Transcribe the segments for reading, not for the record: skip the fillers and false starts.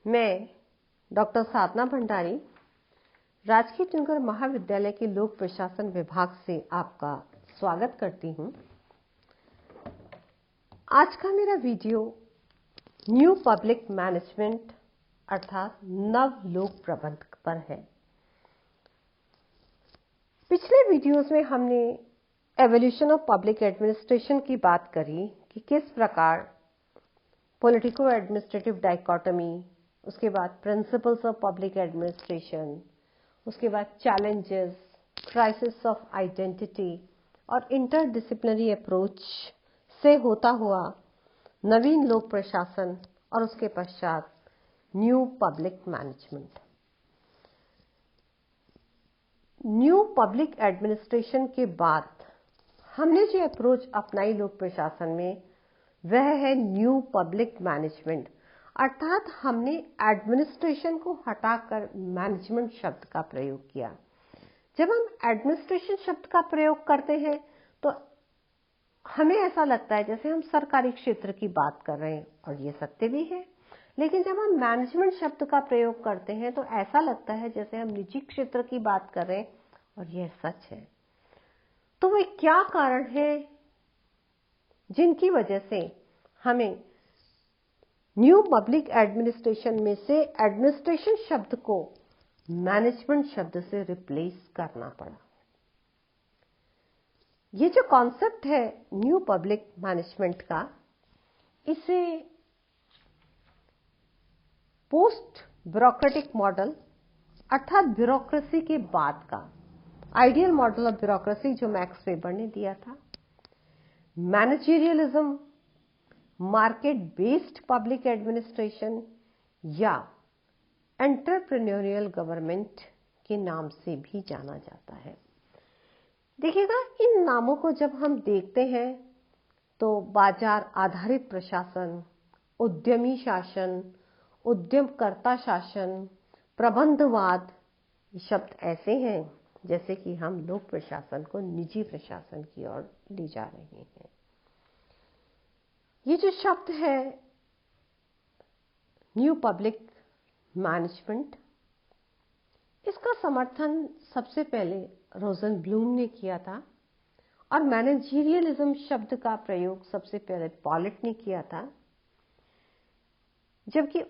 मैं डॉक्टर साधना भंडारी राजकीय टिंकर महाविद्यालय के लोक प्रशासन विभाग से आपका स्वागत करती हूं। आज का मेरा वीडियो न्यू पब्लिक मैनेजमेंट अर्थात नव लोक प्रबंधन पर है। पिछले वीडियोस में हमने एवोल्यूशन ऑफ पब्लिक एडमिनिस्ट्रेशन की बात करी कि किस प्रकार पॉलिटिको एडमिनिस्ट्रेटिव डाइकोटमी, उसके बाद प्रिंसिपल्स ऑफ पब्लिक एडमिनिस्ट्रेशन, उसके बाद चैलेंजेस, क्राइसिस ऑफ आइडेंटिटी और इंटरडिसिप्लिनरी अप्रोच से होता हुआ नवीन लोक प्रशासन और उसके पश्चात new public management. New public administration के बाद हमने जो अप्रोच अपनाई लोक प्रशासन में वह है न्यू पब्लिक मैनेजमेंट, अर्थात हमने एडमिनिस्ट्रेशन को हटाकर मैनेजमेंट शब्द का प्रयोग किया। जब हम एडमिनिस्ट्रेशन शब्द का प्रयोग करते हैं तो हमें ऐसा लगता है जैसे हम सरकारी क्षेत्र की बात कर रहे हैं, और ये सत्य भी है। लेकिन जब हम मैनेजमेंट शब्द का प्रयोग करते हैं तो ऐसा लगता है जैसे हम निजी क्षेत्र की बात कर रहे हैं, और यह सच है। तो वे क्या कारण हैं जिनकी वजह से हमें न्यू पब्लिक एडमिनिस्ट्रेशन में से एडमिनिस्ट्रेशन शब्द को मैनेजमेंट शब्द से रिप्लेस करना पड़ा? ये जो कॉन्सेप्ट है न्यू पब्लिक मैनेजमेंट का, इसे पोस्ट ब्यूरोक्रेटिक मॉडल अर्थात ब्यूरोक्रेसी के बाद का आइडियल मॉडल ऑफ ब्यूरोक्रेसी जो मैक्स वेबर ने दिया था, मैनेजरियलिज्म, मार्केट बेस्ड पब्लिक एडमिनिस्ट्रेशन या एंटरप्रेन्योरियल गवर्नमेंट के नाम से भी जाना जाता है। देखिएगा, इन नामों को जब हम देखते हैं तो बाजार आधारित प्रशासन, उद्यमी शासन, उद्यमकर्ता शासन, प्रबंधवाद, ये शब्द ऐसे हैं जैसे कि हम लोक प्रशासन को निजी प्रशासन की ओर ले जा रहे हैं। ये जो शब्द है न्यू पब्लिक मैनेजमेंट, इसका समर्थन सबसे पहले रोजनब्लूम ने किया था, और मैनेजरियलिज्म शब्द का प्रयोग सबसे पहले पॉलिट ने किया था। जबकि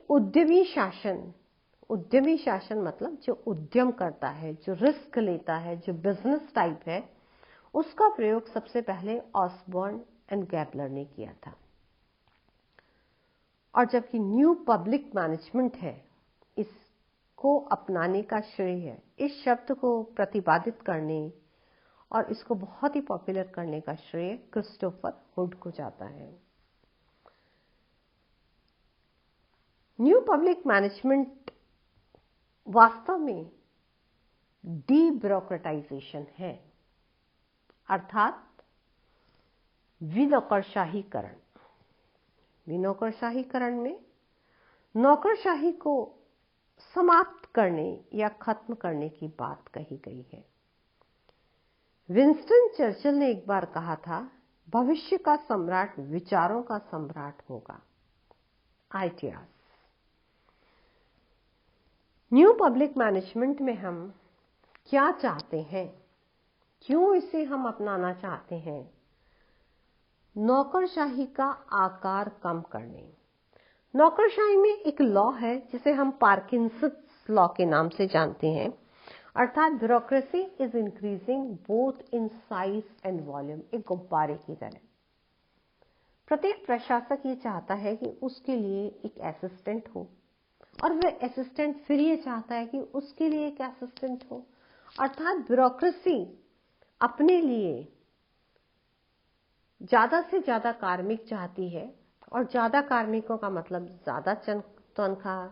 उद्यमी शासन मतलब जो उद्यम करता है, जो रिस्क लेता है, जो बिजनेस टाइप है, उसका प्रयोग सबसे पहले ऑसबॉर्न एंड गैबलर ने किया था। और जबकि न्यू पब्लिक मैनेजमेंट है, इसको अपनाने का श्रेय है, इस शब्द को प्रतिपादित करने और इसको बहुत ही पॉपुलर करने का श्रेय क्रिस्टोफर हुड को जाता है। न्यू पब्लिक मैनेजमेंट वास्तव में डी ब्यूरोक्रेटाइजेशन है, अर्थात विनौकरशाहीकरण। विनौकरशाहीकरण में नौकरशाही को समाप्त करने या खत्म करने की बात कही गई है। विंस्टन चर्चिल ने एक बार कहा था, भविष्य का सम्राट विचारों का सम्राट होगा, आइडियाज। न्यू पब्लिक मैनेजमेंट में हम क्या चाहते हैं, क्यों इसे हम अपनाना चाहते हैं? नौकरशाही का आकार कम करने। नौकरशाही में एक लॉ है जिसे हम पार्किंसंस लॉ के नाम से जानते हैं, अर्थात bureaucracy is increasing both in size and volume. एक गुब्बारे की तरह प्रत्येक प्रशासक ये चाहता है कि उसके लिए एक असिस्टेंट हो, और वह असिस्टेंट फिर ये चाहता है कि उसके लिए एक असिस्टेंट हो। अर्थात ब्यूरोक्रेसी अपने लिए ज्यादा से ज्यादा कार्मिक चाहती है, और ज्यादा कार्मिकों का मतलब ज्यादा तनख्वाह,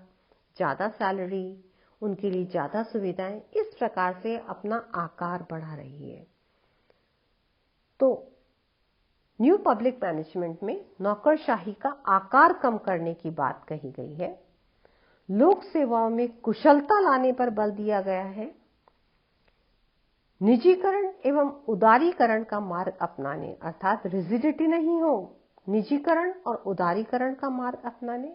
ज्यादा सैलरी, उनके लिए ज्यादा सुविधाएं, इस प्रकार से अपना आकार बढ़ा रही है। तो न्यू पब्लिक मैनेजमेंट में नौकरशाही का आकार कम करने की बात कही गई है। लोक सेवाओं में कुशलता लाने पर बल दिया गया है। निजीकरण एवं उदारीकरण का मार्ग अपनाने, अर्थात रिजिडिटी नहीं हो, निजीकरण और उदारीकरण का मार्ग अपनाने,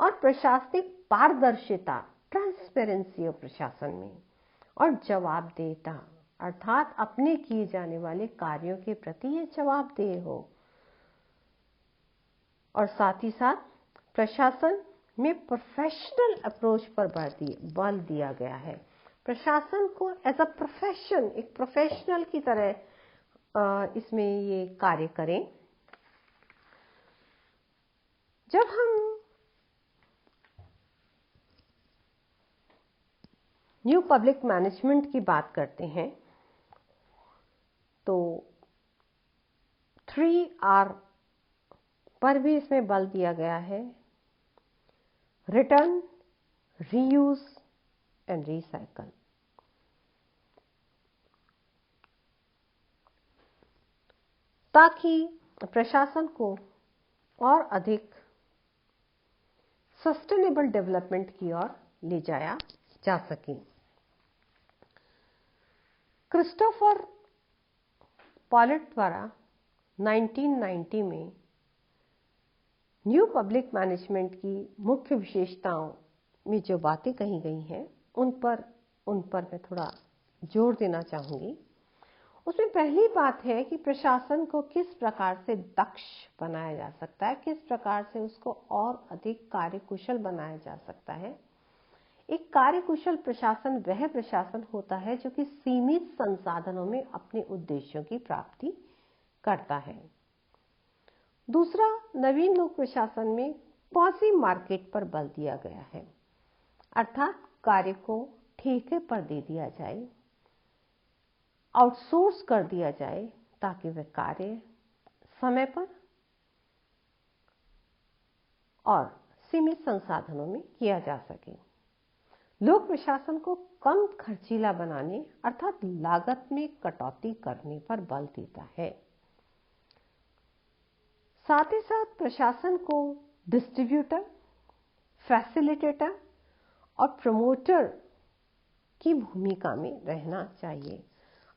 और प्रशासनिक पारदर्शिता, ट्रांसपेरेंसी ऑफ प्रशासन में, और जवाबदेहिता अर्थात अपने किए जाने वाले कार्यों के प्रति ये जवाबदेह हो। और साथ ही साथ प्रशासन में प्रोफेशनल अप्रोच पर बल दिया गया है। प्रशासन को एज अ प्रोफेशन, एक प्रोफेशनल की तरह इसमें ये कार्य करें। जब हम न्यू पब्लिक मैनेजमेंट की बात करते हैं तो 3R पर भी इसमें बल दिया गया है, रिटर्न, रीयूज एंड रिसाइकल। ताकि प्रशासन को और अधिक सस्टेनेबल डेवलपमेंट की ओर ले जाया जा सके। क्रिस्टोफर पॉलेट द्वारा 1990 में न्यू पब्लिक मैनेजमेंट की मुख्य विशेषताओं में जो बातें कही गई हैं उन पर मैं थोड़ा जोर देना चाहूंगी। उसमें पहली बात है कि प्रशासन को किस प्रकार से दक्ष बनाया जा सकता है, किस प्रकार से उसको और अधिक कार्यकुशल बनाया जा सकता है। एक कार्यकुशल प्रशासन वह प्रशासन होता है जो कि सीमित संसाधनों में अपने उद्देश्यों की प्राप्ति करता है। दूसरा, नवीन लोक प्रशासन में क्वासी मार्केट पर बल दिया गया है, अर्थात कार्य को ठेके पर दे दिया जाए, आउटसोर्स कर दिया जाए ताकि वह कार्य समय पर और सीमित संसाधनों में किया जा सके। लोक प्रशासन को कम खर्चीला बनाने अर्थात लागत में कटौती करने पर बल देता है। साथ ही साथ प्रशासन को डिस्ट्रीब्यूटर, फैसिलिटेटर और प्रमोटर की भूमिका में रहना चाहिए,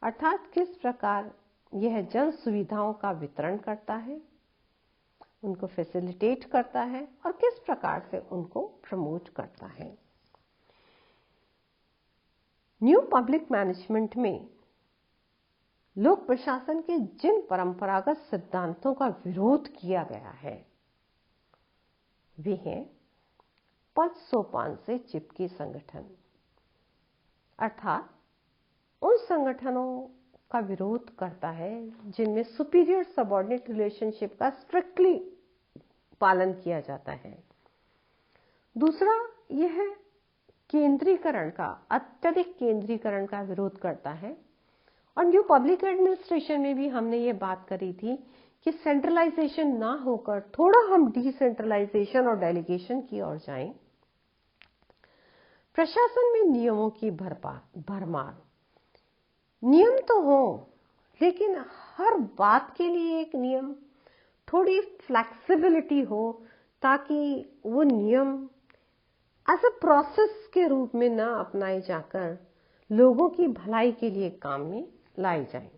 अर्थात किस प्रकार यह जन सुविधाओं का वितरण करता है, उनको फैसिलिटेट करता है और किस प्रकार से उनको प्रमोट करता है। न्यू पब्लिक मैनेजमेंट में लोक प्रशासन के जिन परंपरागत सिद्धांतों का विरोध किया गया है वे हैं पद सोपान से चिपके संगठन, अर्थात उन संगठनों का विरोध करता है जिनमें सुपीरियर सबऑर्डिनेट रिलेशनशिप का स्ट्रिक्टली पालन किया जाता है। दूसरा, यह केंद्रीकरण का, अत्यधिक केंद्रीकरण का विरोध करता है। और न्यू पब्लिक एडमिनिस्ट्रेशन में भी हमने ये बात करी थी कि सेंट्रलाइजेशन ना होकर थोड़ा हम डिसेंट्रलाइजेशन और डेलीगेशन की ओर जाएं। प्रशासन में नियमों की भरमार, नियम तो हो लेकिन हर बात के लिए एक नियम, थोड़ी फ्लेक्सिबिलिटी हो ताकि वो नियम एज अ प्रोसेस के रूप में ना अपनाए जाकर लोगों की भलाई के लिए काम में लाई जाए।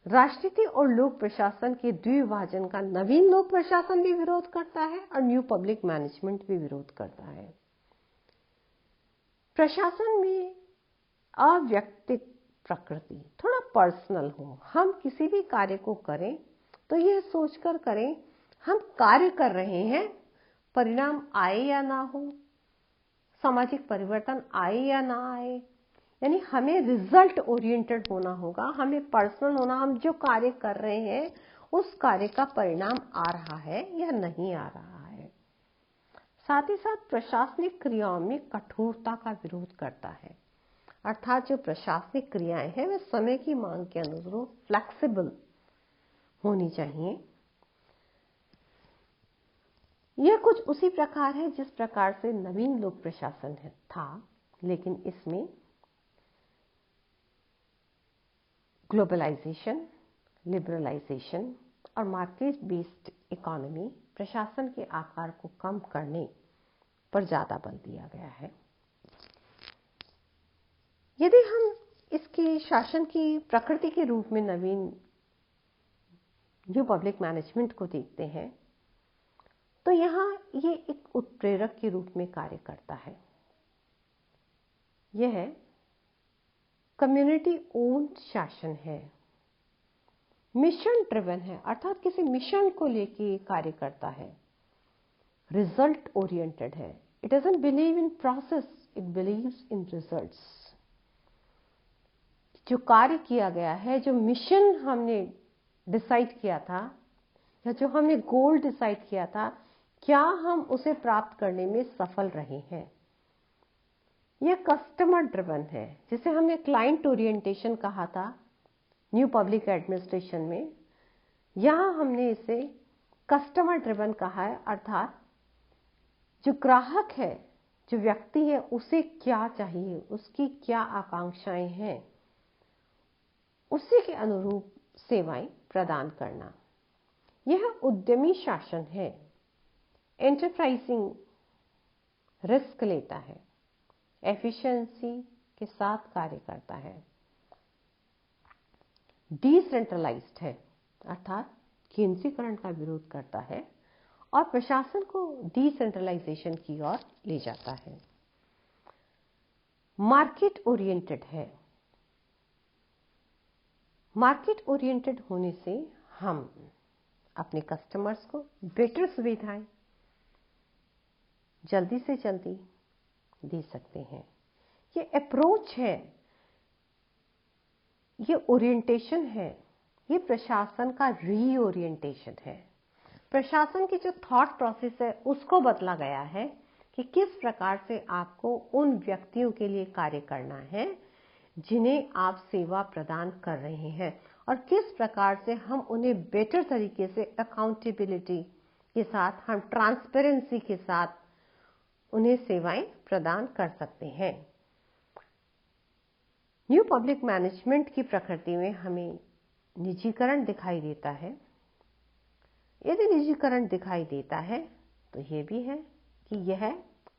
राजनीति और लोक प्रशासन के द्विभाजन का नवीन लोक प्रशासन भी विरोध करता है और न्यू पब्लिक मैनेजमेंट भी विरोध करता है। प्रशासन में अव्यक्तिक प्रकृति, थोड़ा पर्सनल हो। हम किसी भी कार्य को करें तो यह सोचकर करें हम कार्य कर रहे हैं, परिणाम आए या ना हो, सामाजिक परिवर्तन आए या ना आए, यानी हमें रिजल्ट ओरिएंटेड होना होगा, हमें पर्सनल होना। हम जो कार्य कर रहे हैं उस कार्य का परिणाम आ रहा है या नहीं आ रहा है। साथ ही साथ प्रशासनिक क्रियाओं में कठोरता का विरोध करता है, अर्थात जो प्रशासनिक क्रियाएं हैं वे समय की मांग के अनुरूप फ्लेक्सिबल होनी चाहिए। यह कुछ उसी प्रकार है जिस प्रकार से नवीन लोक प्रशासन था, लेकिन इसमें ग्लोबलाइजेशन, लिबरलाइजेशन और मार्केट बेस्ड इकोनॉमी प्रशासन के आकार को कम करने पर ज्यादा बल दिया गया है। यदि हम इसके शासन की प्रकृति के रूप में नवीन न्यू पब्लिक मैनेजमेंट को देखते हैं तो यहाँ ये एक उत्प्रेरक के रूप में कार्य करता है। यह कम्युनिटी ओन्ड शासन है, मिशन ड्रिवन है, अर्थात किसी मिशन को लेके कार्य करता है, रिजल्ट ओरिएंटेड है। It doesn't believe in process, it believes in results. जो कार्य किया गया है, जो मिशन हमने डिसाइड किया था या जो हमने गोल डिसाइड किया था, क्या हम उसे प्राप्त करने में सफल रहे हैं। यह कस्टमर ड्रिवन है, जिसे हमने क्लाइंट ओरिएंटेशन कहा था न्यू पब्लिक एडमिनिस्ट्रेशन में। यहां हमने इसे कस्टमर ड्रिवन कहा है, अर्थात जो ग्राहक है, जो व्यक्ति है, उसे क्या चाहिए, उसकी क्या आकांक्षाएं हैं, उसी के अनुरूप सेवाएं प्रदान करना। यह उद्यमी शासन है, एंटरप्राइजिंग, रिस्क लेता है, एफिशिएंसी के साथ कार्य करता है, डिसेंट्रलाइज्ड है, अर्थात केंद्रीकरण का विरोध करता है और प्रशासन को डिसेंट्रलाइजेशन की ओर ले जाता है। मार्केट ओरिएंटेड है। मार्केट ओरिएंटेड होने से हम अपने कस्टमर्स को बेटर सुविधाएं जल्दी से जल्दी दे सकते हैं। ये अप्रोच है, ये ओरिएंटेशन है, ये प्रशासन का रीओरिएंटेशन है। प्रशासन की जो थॉट प्रोसेस है उसको बदला गया है कि किस प्रकार से आपको उन व्यक्तियों के लिए कार्य करना है जिन्हें आप सेवा प्रदान कर रहे हैं, और किस प्रकार से हम उन्हें बेटर तरीके से अकाउंटेबिलिटी के साथ, हम ट्रांसपेरेंसी के साथ उन्हें सेवाएं प्रदान कर सकते हैं। न्यू पब्लिक मैनेजमेंट की प्रकृति में हमें निजीकरण दिखाई देता है। यदि निजीकरण दिखाई देता है तो ये भी है कि यह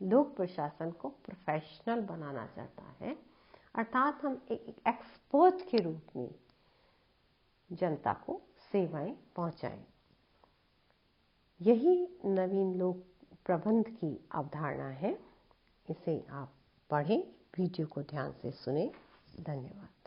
लोक प्रशासन को प्रोफेशनल बनाना चाहता है, अर्थात हम एक एक्सपर्ट के रूप में जनता को सेवाएं पहुंचाएं। यही नवीन लोक प्रबंध की अवधारणा है। इसे आप पढ़ें, वीडियो को ध्यान से सुनें। धन्यवाद।